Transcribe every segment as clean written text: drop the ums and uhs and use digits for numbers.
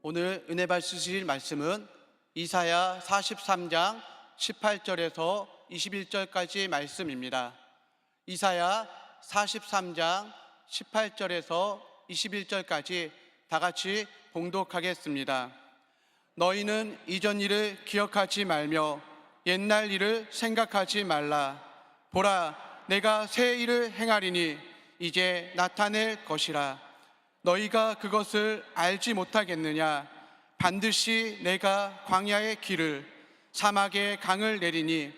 오늘 은혜 받으실 말씀은 이사야 43장 18절에서 21절까지 말씀입니다. 이사야 43장 18절에서 21절까지 다 같이 봉독하겠습니다. 너희는 이전 일을 기억하지 말며 옛날 일을 생각하지 말라. 보라, 내가 새 일을 행하리니 이제 나타낼 것이라. 너희가 그것을 알지 못하겠느냐? 반드시 내가 광야의 길을 사막의 강을 내리니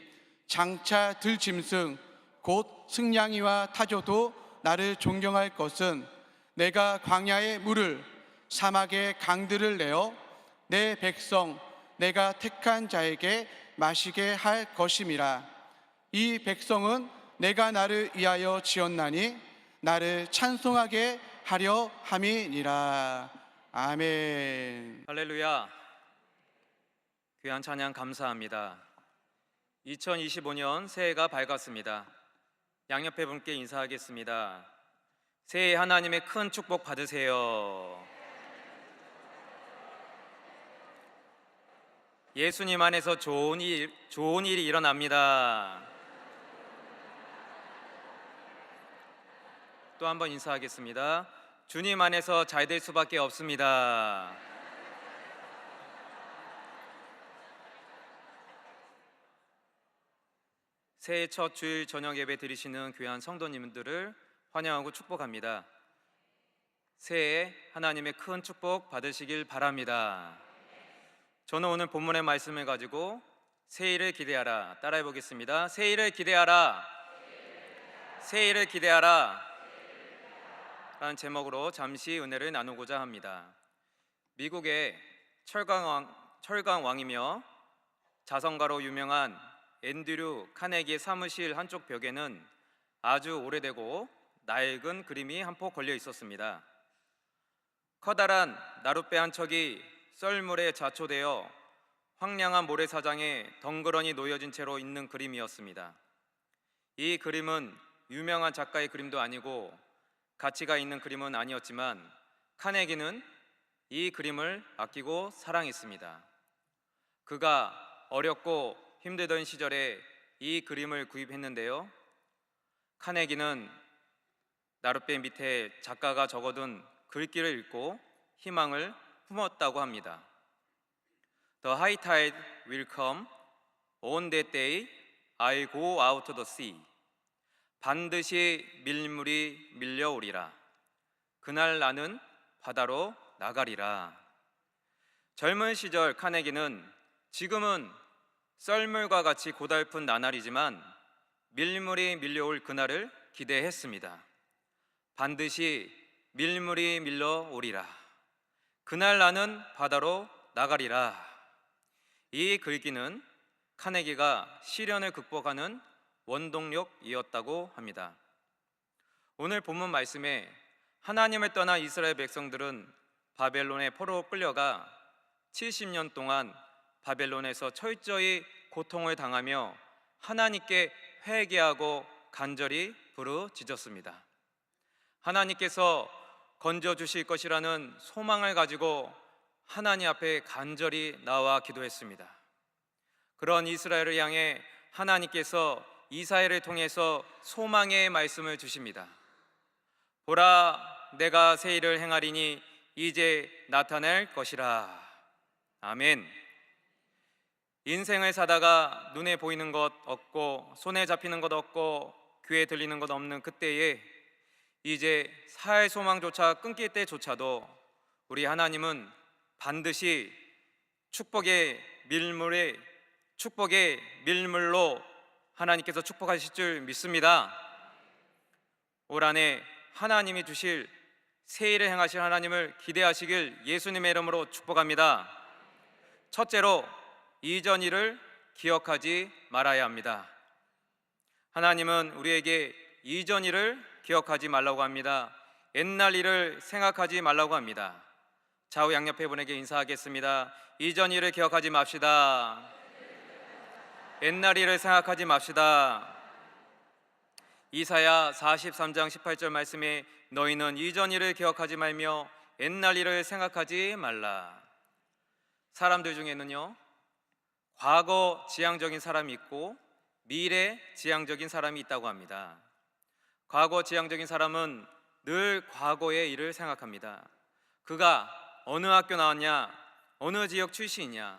장차 들짐승 곧 승냥이와 타조도 나를 존경할 것은 내가 광야의 물을 사막의 강들을 내어 내 백성 내가 택한 자에게 마시게 할 것임이라. 이 백성은 내가 나를 위하여 지었나니 나를 찬송하게 하려 함이니라. 아멘. 할렐루야. 귀한 찬양 감사합니다. 2025년 새해가 밝았습니다. 양옆에 분께 인사하겠습니다. 새해 하나님의 큰 축복 받으세요. 예수님 안에서 좋은 일이 일어납니다. 또 한 번 인사하겠습니다. 주님 안에서 잘 될 수밖에 없습니다. 새해 첫 주일 저녁 예배 드리시는 귀한 성도님들을 환영하고 축복합니다. 새해에 하나님의 큰 축복 받으시길 바랍니다. 저는 오늘 본문의 말씀을 가지고 새해를 기대하라 따라해 보겠습니다. 새해를 기대하라, 새해를 기대하라 라는 제목으로 잠시 은혜를 나누고자 합니다. 미국의 철강왕이며 자선가로 유명한 앤드류 카네기의 사무실 한쪽 벽에는 아주 오래되고 낡은 그림이 한 폭 걸려 있었습니다. 커다란 나룻배 한 척이 썰물에 자초되어 황량한 모래사장에 덩그러니 놓여진 채로 있는 그림이었습니다. 이 그림은 유명한 작가의 그림도 아니고 가치가 있는 그림은 아니었지만 카네기는 이 그림을 아끼고 사랑했습니다. 그가 어렵고 힘들던 시절에 이 그림을 구입했는데요. 카네기는 나룻배 밑에 작가가 적어둔 글귀를 읽고 희망을 품었다고 합니다. The high tide will come. On that day I go out to the sea. 반드시 밀물이 밀려오리라. 그날 나는 바다로 나가리라. 젊은 시절 카네기는 지금은 썰물과 같이 고달픈 나날이지만 밀물이 밀려올 그날을 기대했습니다. 반드시 밀물이 밀려오리라. 그날 나는 바다로 나가리라. 이 글귀는 카네기가 시련을 극복하는 원동력이었다고 합니다. 오늘 본문 말씀에 하나님을 떠난 이스라엘 백성들은 바벨론의 포로로 끌려가 70년 동안 바벨론에서 철저히 고통을 당하며 하나님께 회개하고 간절히 부르짖었습니다. 하나님께서 건져주실 것이라는 소망을 가지고 하나님 앞에 간절히 나와 기도했습니다. 그런 이스라엘을 향해 하나님께서 이사야를 통해서 소망의 말씀을 주십니다. 보라, 내가 새 일을 행하리니 이제 나타날 것이라. 아멘. 인생을 사다가 눈에 보이는 것 없고 손에 잡히는 것 없고 귀에 들리는 것 없는 그때에 이제 살 소망조차 끊길 때조차도 우리 하나님은 반드시 축복의 밀물로 하나님께서 축복하실 줄 믿습니다. 올 한해 하나님이 주실 새 일을 행하실 하나님을 기대하시길 예수님의 이름으로 축복합니다. 첫째로 이전 일을 기억하지 말아야 합니다. 하나님은 우리에게 이전 일을 기억하지 말라고 합니다. 옛날 일을 생각하지 말라고 합니다. 좌우 양옆에 분에게 인사하겠습니다. 이전 일을 기억하지 맙시다. 옛날 일을 생각하지 맙시다. 이사야 43장 18절 말씀에 너희는 이전 일을 기억하지 말며 옛날 일을 생각하지 말라. 사람들 중에는요, 과거 지향적인 사람이 있고 미래 지향적인 사람이 있다고 합니다. 과거 지향적인 사람은 늘 과거의 일을 생각합니다. 그가 어느 학교 나왔냐, 어느 지역 출신이냐,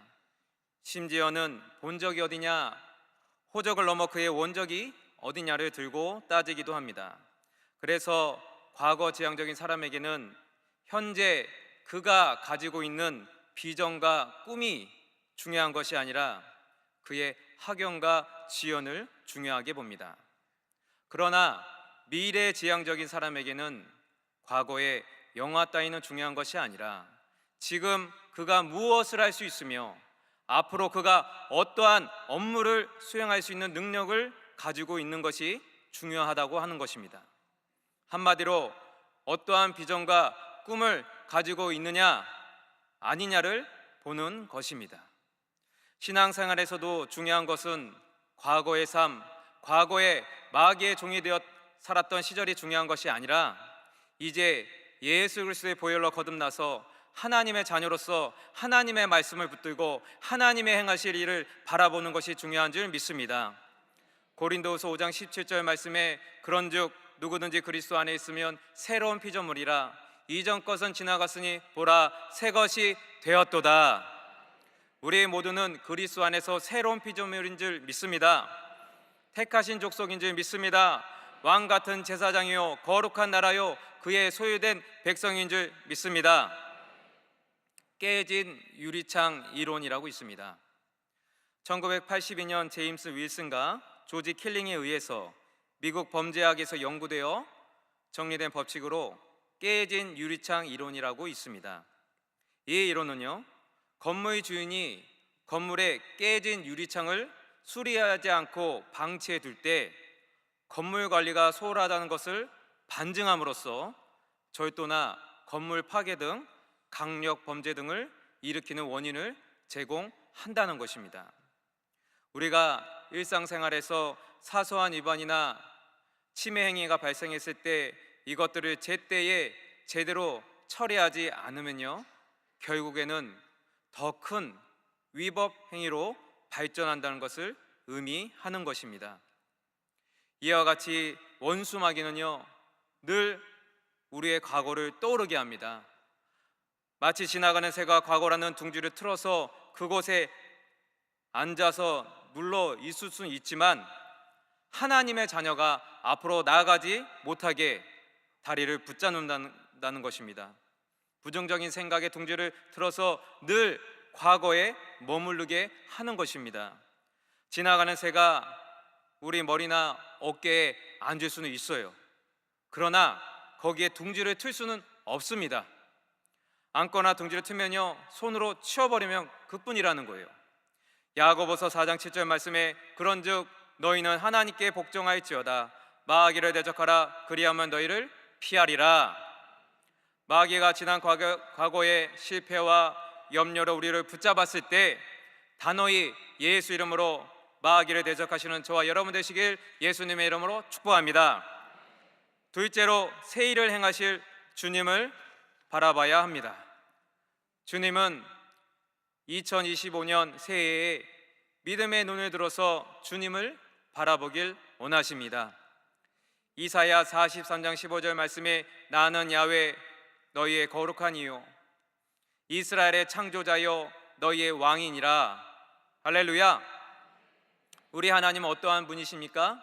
심지어는 본 적이 어디냐, 호적을 넘어 그의 원적이 어디냐를 들고 따지기도 합니다. 그래서 과거 지향적인 사람에게는 현재 그가 가지고 있는 비전과 꿈이 중요한 것이 아니라 그의 학연과 지연을 중요하게 봅니다. 그러나 미래지향적인 사람에게는 과거의 영화 따위는 중요한 것이 아니라 지금 그가 무엇을 할 수 있으며 앞으로 그가 어떠한 업무를 수행할 수 있는 능력을 가지고 있는 것이 중요하다고 하는 것입니다. 한마디로 어떠한 비전과 꿈을 가지고 있느냐 아니냐를 보는 것입니다. 신앙생활에서도 중요한 것은 과거의 삶, 과거의 마귀의 종이 되어 살았던 시절이 중요한 것이 아니라 이제 예수 그리스도의 보혈로 거듭나서 하나님의 자녀로서 하나님의 말씀을 붙들고 하나님의 행하실 일을 바라보는 것이 중요한 줄 믿습니다. 고린도후서 5장 17절 말씀에 그런즉 누구든지 그리스도 안에 있으면 새로운 피조물이라 이전 것은 지나갔으니 보라 새 것이 되었도다. 우리 모두는 그리스도 안에서 새로운 피조물인 줄 믿습니다. 택하신 족속인 줄 믿습니다. 왕 같은 제사장이요 거룩한 나라요 그의 소유된 백성인 줄 믿습니다. 깨진 유리창 이론이라고 있습니다. 1982년 제임스 윌슨과 조지 킬링에 의해서 미국 범죄학에서 연구되어 정리된 법칙으로 깨진 유리창 이론이라고 있습니다. 이 이론은요, 건물 주인이 건물에 깨진 유리창을 수리하지 않고 방치해 둘 때 건물 관리가 소홀하다는 것을 반증함으로써 절도나 건물 파괴 등 강력 범죄 등을 일으키는 원인을 제공한다는 것입니다. 우리가 일상생활에서 사소한 위반이나 침해 행위가 발생했을 때 이것들을 제때에 제대로 처리하지 않으면요, 결국에는 더 큰 위법 행위로 발전한다는 것을 의미하는 것입니다. 이와 같이 원수 마귀는요, 늘 우리의 과거를 떠오르게 합니다. 마치 지나가는 새가 과거라는 둥지를 틀어서 그곳에 앉아서 눌러 있을 수는 있지만 하나님의 자녀가 앞으로 나아가지 못하게 다리를 붙잡는다는 것입니다. 부정적인 생각의 둥지를 틀어서 늘 과거에 머무르게 하는 것입니다. 지나가는 새가 우리 머리나 어깨에 앉을 수는 있어요. 그러나 거기에 둥지를 틀 수는 없습니다. 앉거나 둥지를 틀면요, 손으로 치워버리면 그뿐이라는 거예요. 야고보서 4장 7절 말씀에 그런즉 너희는 하나님께 복종할지어다 마귀를 대적하라 그리하면 너희를 피하리라. 마귀가 지난 과거의 실패와 염려로 우리를 붙잡았을 때 단호히 예수 이름으로 마귀를 대적하시는 저와 여러분 되시길 예수님의 이름으로 축복합니다. 둘째로 새 일을 행하실 주님을 바라봐야 합니다. 주님은 2025년 새해에 믿음의 눈을 들어서 주님을 바라보길 원하십니다. 이사야 43장 15절 말씀에 나는 야훼 너희의 거룩한 이요 이스라엘의 창조자여 너희의 왕이니라. 할렐루야. 우리 하나님은 어떠한 분이십니까?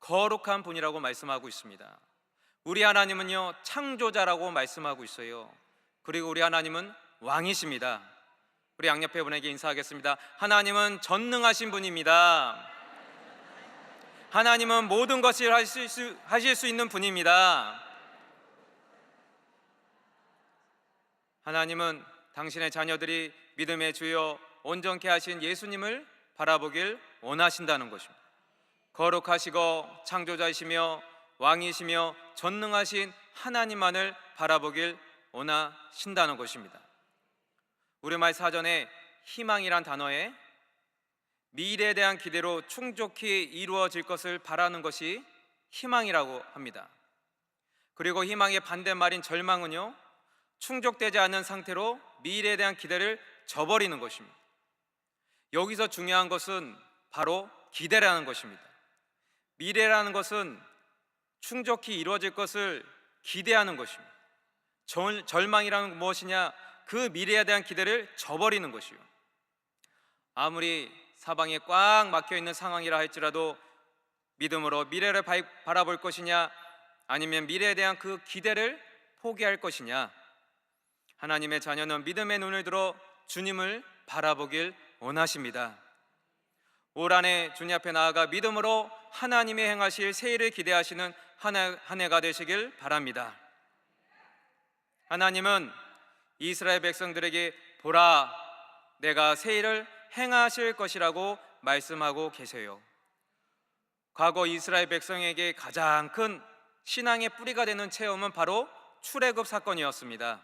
거룩한 분이라고 말씀하고 있습니다. 우리 하나님은요, 창조자라고 말씀하고 있어요. 그리고 우리 하나님은 왕이십니다. 우리 양옆에 분에게 인사하겠습니다. 하나님은 전능하신 분입니다. 하나님은 모든 것을 하실 수 있는 분입니다. 하나님은 당신의 자녀들이 믿음의 주여 온전케 하신 예수님을 바라보길 원하신다는 것입니다. 거룩하시고 창조자이시며 왕이시며 전능하신 하나님만을 바라보길 원하신다는 것입니다. 우리말 사전에 희망이란 단어에 미래에 대한 기대로 충족히 이루어질 것을 바라는 것이 희망이라고 합니다. 그리고 희망의 반대말인 절망은요, 충족되지 않은 상태로 미래에 대한 기대를 저버리는 것입니다. 여기서 중요한 것은 바로 기대라는 것입니다. 미래라는 것은 충족히 이루어질 것을 기대하는 것입니다. 절망이란 무엇이냐? 그 미래에 대한 기대를 저버리는 것이요. 아무리 사방에 꽉 막혀 있는 상황이라 할지라도 믿음으로 미래를 바라볼 것이냐, 아니면 미래에 대한 그 기대를 포기할 것이냐. 하나님의 자녀는 믿음의 눈을 들어 주님을 바라보길 원하십니다. 올 한해 주님 앞에 나아가 믿음으로 하나님의 행하실 새 일을 기대하시는 한 해가 되시길 바랍니다. 하나님은 이스라엘 백성들에게 보라, 내가 새 일을 행하실 것이라고 말씀하고 계세요. 과거 이스라엘 백성에게 가장 큰 신앙의 뿌리가 되는 체험은 바로 출애굽 사건이었습니다.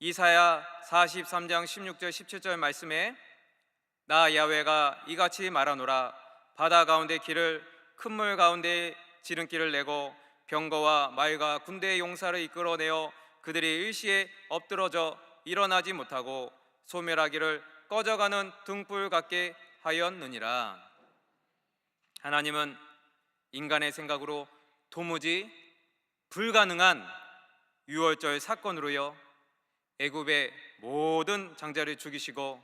이사야 43장 16절 17절 말씀에 나 야훼가 이같이 말하노라, 바다 가운데 길을 큰 물 가운데 지름길을 내고 병거와 말과 군대의 용사를 이끌어내어 그들이 일시에 엎드러져 일어나지 못하고 소멸하기를 꺼져가는 등불 같게 하였느니라. 하나님은 인간의 생각으로 도무지 불가능한 유월절 사건으로요, 애굽의 모든 장자를 죽이시고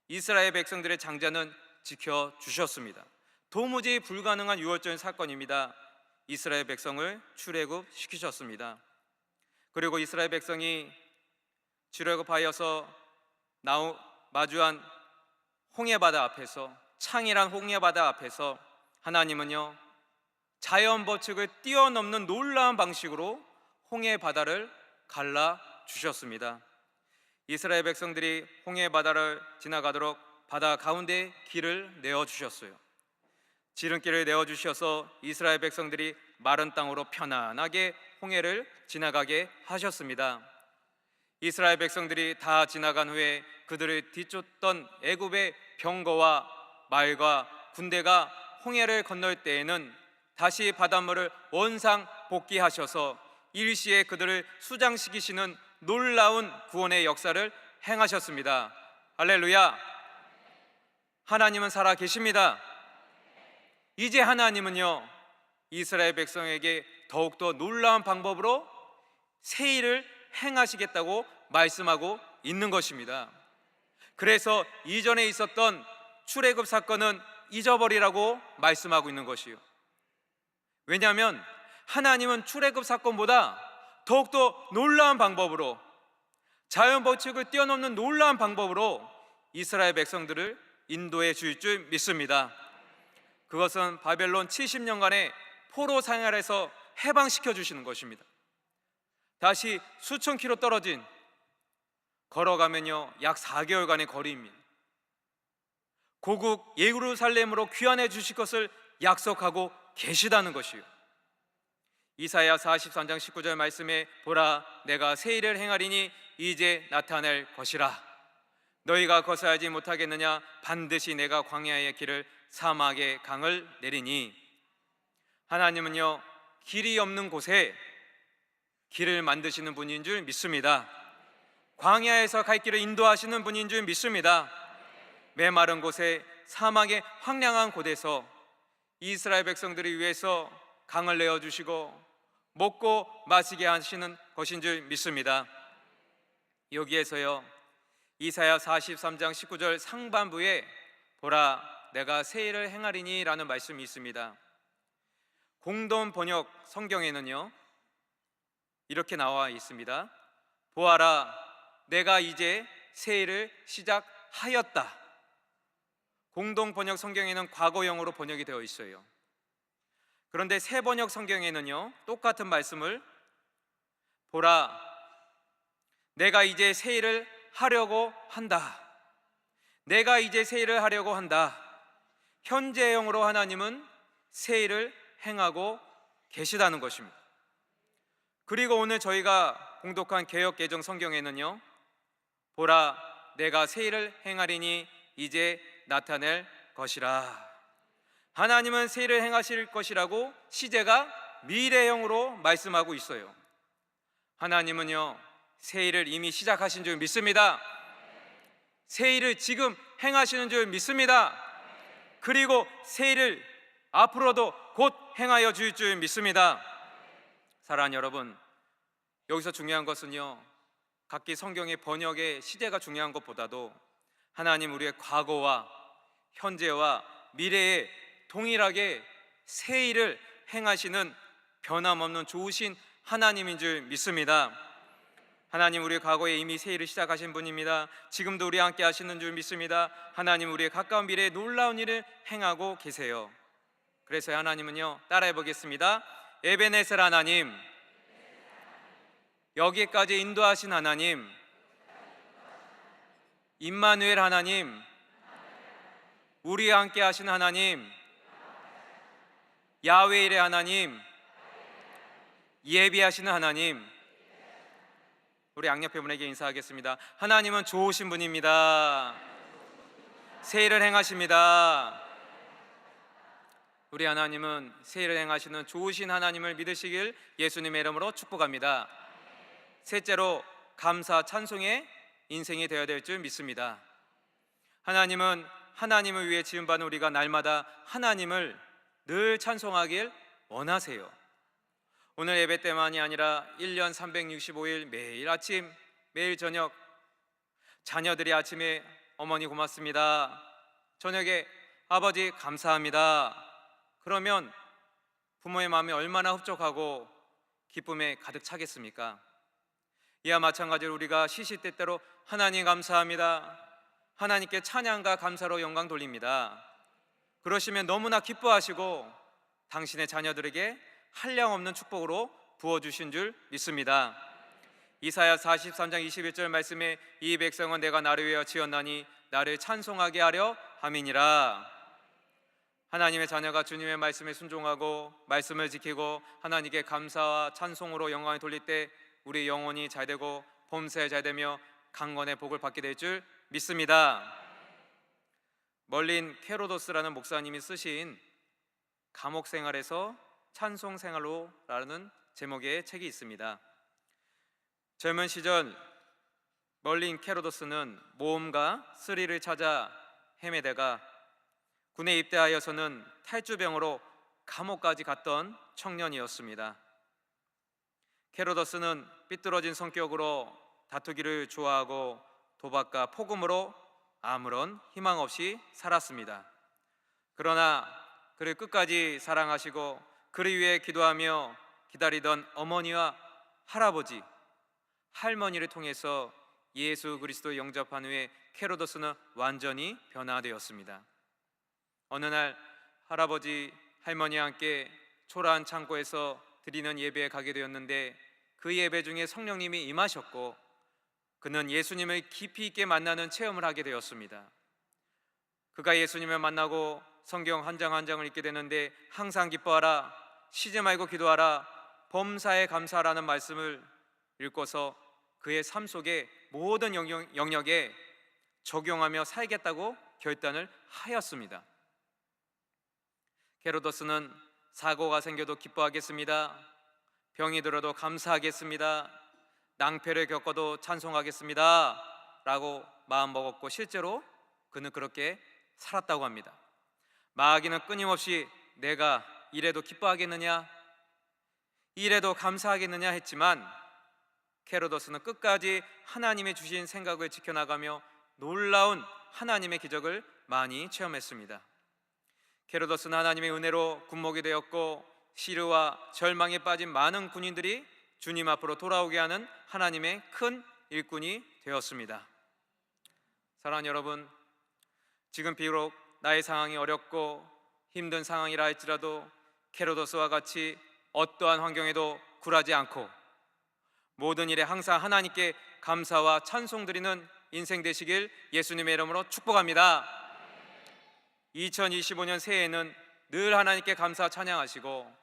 이스라엘 백성들의 장자는 지켜주셨습니다. 도무지 불가능한 유월절 사건입니다. 이스라엘 백성을 출애굽시키셨습니다. 그리고 이스라엘 백성이 출애굽하여서 마주한 홍해바다 앞에서, 창이란 홍해바다 앞에서 하나님은요, 자연 법칙을 뛰어넘는 놀라운 방식으로 홍해바다를 갈라주셨습니다. 이스라엘 백성들이 홍해바다를 지나가도록 바다 가운데 길을 내어주셨어요. 지름길을 내어주셔서 이스라엘 백성들이 마른 땅으로 편안하게 홍해를 지나가게 하셨습니다. 이스라엘 백성들이 다 지나간 후에 그들을 뒤쫓던 애굽의 병거와 말과 군대가 홍해를 건널 때에는 다시 바닷물을 원상복귀하셔서 일시에 그들을 수장시키시는 놀라운 구원의 역사를 행하셨습니다. 할렐루야! 하나님은 살아 계십니다. 이제 하나님은요, 이스라엘 백성에게 더욱더 놀라운 방법으로 새 일을 행하시겠다고 말씀하고 있는 것입니다. 그래서 이전에 있었던 출애굽 사건은 잊어버리라고 말씀하고 있는 것이요. 왜냐하면 하나님은 출애굽 사건보다 더욱더 놀라운 방법으로, 자연 법칙을 뛰어넘는 놀라운 방법으로 이스라엘 백성들을 인도해 주실 줄 믿습니다. 그것은 바벨론 70년간의 포로 생활에서 해방시켜 주시는 것입니다. 다시 수천 킬로 떨어진, 걸어가면요 약 4개월간의 거리입니다. 고국 예루살렘으로 귀환해 주실 것을 약속하고 계시다는 것이요. 이사야 43장 19절 말씀에 보라, 내가 새 일을 행하리니 이제 나타낼 것이라. 너희가 거스하지 못하겠느냐? 반드시 내가 광야의 길을, 사막의 강을 내리니. 하나님은요, 길이 없는 곳에 길을 만드시는 분인 줄 믿습니다. 광야에서 갈 길을 인도하시는 분인 줄 믿습니다. 메마른 곳에, 사막의 황량한 곳에서 이스라엘 백성들을 위해서 강을 내어주시고 먹고 마시게 하시는 것인 줄 믿습니다. 여기에서요, 이사야 43장 19절 상반부에 보라, 내가 새 일을 행하리니 라는 말씀이 있습니다. 공동 번역 성경에는요 이렇게 나와 있습니다. 보아라, 내가 이제 새 일을 시작하였다. 공동 번역 성경에는 과거형으로 번역이 되어 있어요. 그런데 새 번역 성경에는요 똑같은 말씀을 보라, 내가 이제 새 일을 하려고 한다. 내가 이제 새 일을 하려고 한다. 현재형으로 하나님은 새 일을 행하고 계시다는 것입니다. 그리고 오늘 저희가 봉독한 개역개정 성경에는요 보라, 내가 새 일을 행하리니 이제 나타낼 것이라. 하나님은 새 일을 행하실 것이라고 시제가 미래형으로 말씀하고 있어요. 하나님은요 새 일을 이미 시작하신 줄 믿습니다. 새 일을 지금 행하시는 줄 믿습니다. 그리고 새 일을 앞으로도 곧 행하여 주실 줄 믿습니다. 사랑하는 여러분, 여기서 중요한 것은요, 각기 성경의 번역의 시대가 중요한 것보다도 하나님 우리의 과거와 현재와 미래에 동일하게 새 일을 행하시는 변함없는 좋으신 하나님인 줄 믿습니다. 하나님 우리의 과거에 이미 새 일을 시작하신 분입니다. 지금도 우리와 함께 하시는 줄 믿습니다. 하나님 우리의 가까운 미래에 놀라운 일을 행하고 계세요. 그래서 하나님은요, 따라해 보겠습니다. 에베네셀 하나님, 여기까지 인도하신 하나님, 임마누엘 하나님, 우리와 함께 하신 하나님, 야훼일의 하나님, 예비하시는 하나님. 우리 양옆에 분에게 인사하겠습니다. 하나님은 좋으신 분입니다. 새 일을 행하십니다. 우리 하나님은 새 일을 행하시는 좋으신 하나님을 믿으시길 예수님의 이름으로 축복합니다. 셋째로, 감사 찬송의 인생이 되어야 될 줄 믿습니다. 하나님은 하나님을 위해 지음받은 우리가 날마다 하나님을 늘 찬송하길 원하세요. 오늘 예배 때만이 아니라 1년 365일 매일 아침 매일 저녁, 자녀들이 아침에 어머니 고맙습니다, 저녁에 아버지 감사합니다, 그러면 부모의 마음이 얼마나 흡족하고 기쁨에 가득 차겠습니까? 이와 마찬가지로 우리가 시시때때로 하나님 감사합니다, 하나님께 찬양과 감사로 영광 돌립니다. 그러시면 너무나 기뻐하시고 당신의 자녀들에게 한량없는 축복으로 부어주신 줄 믿습니다. 이사야 43장 21절 말씀에 이 백성은 내가 나를 위하여 지었나니 나를 찬송하게 하려 함이니라. 하나님의 자녀가 주님의 말씀에 순종하고 말씀을 지키고 하나님께 감사와 찬송으로 영광을 돌릴 때 우리 영혼이 잘되고 범사에 잘되며 강건의 복을 받게 될 줄 믿습니다. 멀린 케로도스라는 목사님이 쓰신 감옥 생활에서 찬송 생활로라는 제목의 책이 있습니다. 젊은 시절 멀린 케로도스는 모험과 스릴을 찾아 헤매다가 군에 입대하여서는 탈주병으로 감옥까지 갔던 청년이었습니다. 케로도스는 삐뚤어진 성격으로 다투기를 좋아하고 도박과 폭음으로 아무런 희망 없이 살았습니다. 그러나 그를 끝까지 사랑하시고 그를 위해 기도하며 기다리던 어머니와 할아버지, 할머니를 통해서 예수 그리스도를 영접한 후에 케로도스는 완전히 변화되었습니다. 어느 날 할아버지, 할머니와 함께 초라한 창고에서 드리는 예배에 가게 되었는데 그 예배 중에 성령님이 임하셨고 그는 예수님을 깊이 있게 만나는 체험을 하게 되었습니다. 그가 예수님을 만나고 성경 한 장 한 장을 읽게 되는데 항상 기뻐하라, 쉬지 말고 기도하라, 범사에 감사하라는 말씀을 읽고서 그의 삶 속에 모든 영역에 적용하며 살겠다고 결단을 하였습니다. 케로도스는 사고가 생겨도 기뻐하겠습니다, 병이 들어도 감사하겠습니다, 낭패를 겪어도 찬송하겠습니다 라고 마음먹었고 실제로 그는 그렇게 살았다고 합니다. 마귀는 끊임없이 내가 이래도 기뻐하겠느냐, 이래도 감사하겠느냐 했지만 케로도스는 끝까지 하나님의 주신 생각을 지켜나가며 놀라운 하나님의 기적을 많이 체험했습니다. 케로도스는 하나님의 은혜로 군목이 되었고 시르와 절망에 빠진 많은 군인들이 주님 앞으로 돌아오게 하는 하나님의 큰 일꾼이 되었습니다. 사랑하는 여러분, 지금 비록 나의 상황이 어렵고 힘든 상황이라 할지라도 케로도스와 같이 어떠한 환경에도 굴하지 않고 모든 일에 항상 하나님께 감사와 찬송 드리는 인생 되시길 예수님의 이름으로 축복합니다. 2025년 새해에는 늘 하나님께 감사 찬양하시고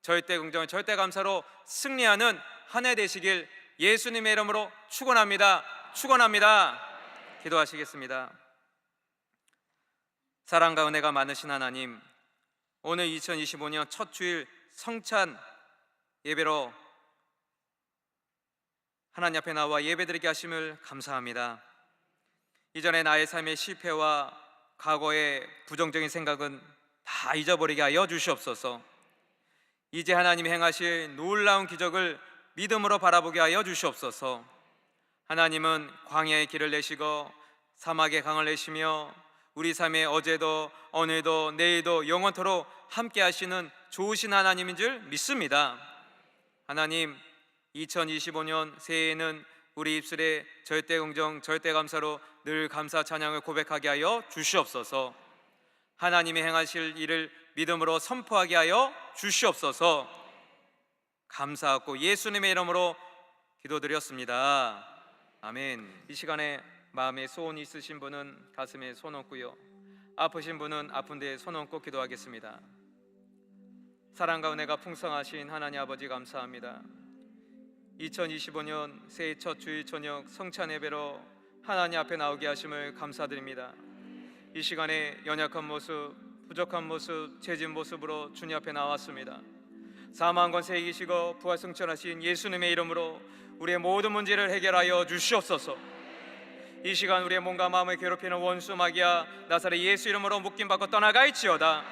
절대 긍정, 절대 감사로 승리하는 한 해 되시길 예수님의 이름으로 축원합니다. 축원합니다. 기도하시겠습니다. 사랑과 은혜가 많으신 하나님, 오늘 2025년 첫 주일 성찬 예배로 하나님 앞에 나와 예배드리게 하심을 감사합니다. 이전에 나의 삶의 실패와 과거의 부정적인 생각은 다 잊어버리게 하여 주시옵소서. 이제 하나님이 행하실 놀라운 기적을 믿음으로 바라보게 하여 주시옵소서. 하나님은 광야의 길을 내시고 사막의 강을 내시며 우리 삶의 어제도 오늘도 내일도 영원토록 함께 하시는 좋으신 하나님인 줄 믿습니다. 하나님, 2025년 새해에는 우리 입술에 절대 긍정 절대 감사로 늘 감사 찬양을 고백하게 하여 주시옵소서. 하나님이 행하실 일을 믿음으로 선포하게 하여 주시옵소서. 감사하고 예수님의 이름으로 기도드렸습니다. 아멘. 이 시간에 마음에 소원이 있으신 분은 가슴에 손 얹고요, 아프신 분은 아픈 데에 손 얹고 기도하겠습니다. 사랑과 은혜가 풍성하신 하나님 아버지, 감사합니다. 2025년 새해 첫 주일 저녁 성찬 예배로 하나님 앞에 나오게 하심을 감사드립니다. 이 시간에 연약한 모습, 부족한 모습, 죄진 모습으로 주님 앞에 나왔습니다. 사망 권세 이기시고 부활승천하신 예수님의 이름으로 우리의 모든 문제를 해결하여 주시옵소서. 이 시간 우리의 몸과 마음을 괴롭히는 원수 마귀야, 나사렛 예수 이름으로 묶임받고 떠나가이지어다.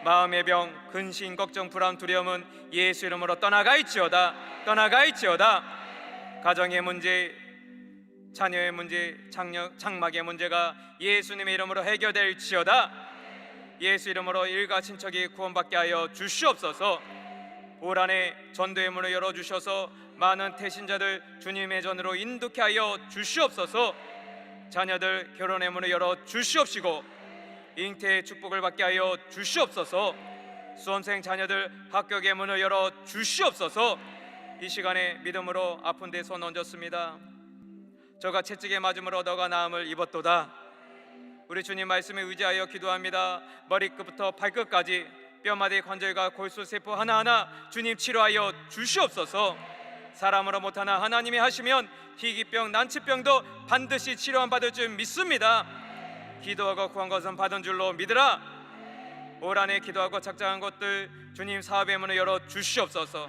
마음의 병, 근심, 걱정, 불안, 두려움은 예수 이름으로 떠나가이지어다. 떠나가이지어다. 가정의 문제, 자녀의 문제, 장막의 문제가 예수님의 이름으로 해결될지어다. 예수 이름으로 일가 친척이 구원받게 하여 주시옵소서. 올 한해 전도의 문을 열어주셔서 많은 태신자들 주님의 전으로 인도케 하여 주시옵소서. 자녀들 결혼의 문을 열어 주시옵시고 잉태의 축복을 받게 하여 주시옵소서. 수험생 자녀들 합격의 문을 열어 주시옵소서. 이 시간에 믿음으로 아픈 데 손 얹었습니다. 저가 채찍에 맞음으로 너가 나음을 입었도다. 우리 주님 말씀에 의지하여 기도합니다. 머리끝부터 발끝까지 뼈마디 관절과 골수 세포 하나하나 주님 치료하여 주시옵소서. 사람으로 못하나 하나님이 하시면 희귀병, 난치병도 반드시 치료함 받을 줄 믿습니다. 기도하고 구한 것은 받은 줄로 믿으라. 올 한해 기도하고 작정한 것들 주님 사업의 문을 열어 주시옵소서.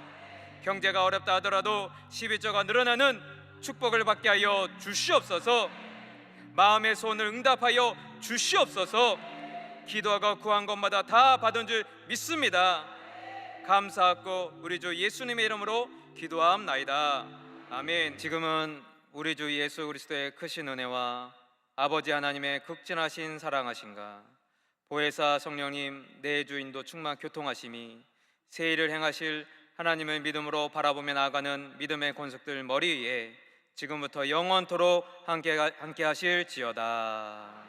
경제가 어렵다 하더라도 11조가 늘어나는 축복을 받게 하여 주시옵소서. 마음의 소원을 응답하여 주시옵소서. 기도하고 구한 것마다 다 받은 줄 믿습니다. 감사하고 우리 주 예수님의 이름으로 기도함나이다. 아멘. 지금은 우리 주 예수 그리스도의 크신 은혜와 아버지 하나님의 극진하신 사랑하신가, 보혜사 성령님 내 주인도 충만 교통하심이 새해를 행하실 하나님을 믿음으로 바라보며 나아가는 믿음의 권속들 머리 위에 지금부터 영원토록 함께 하실지어다.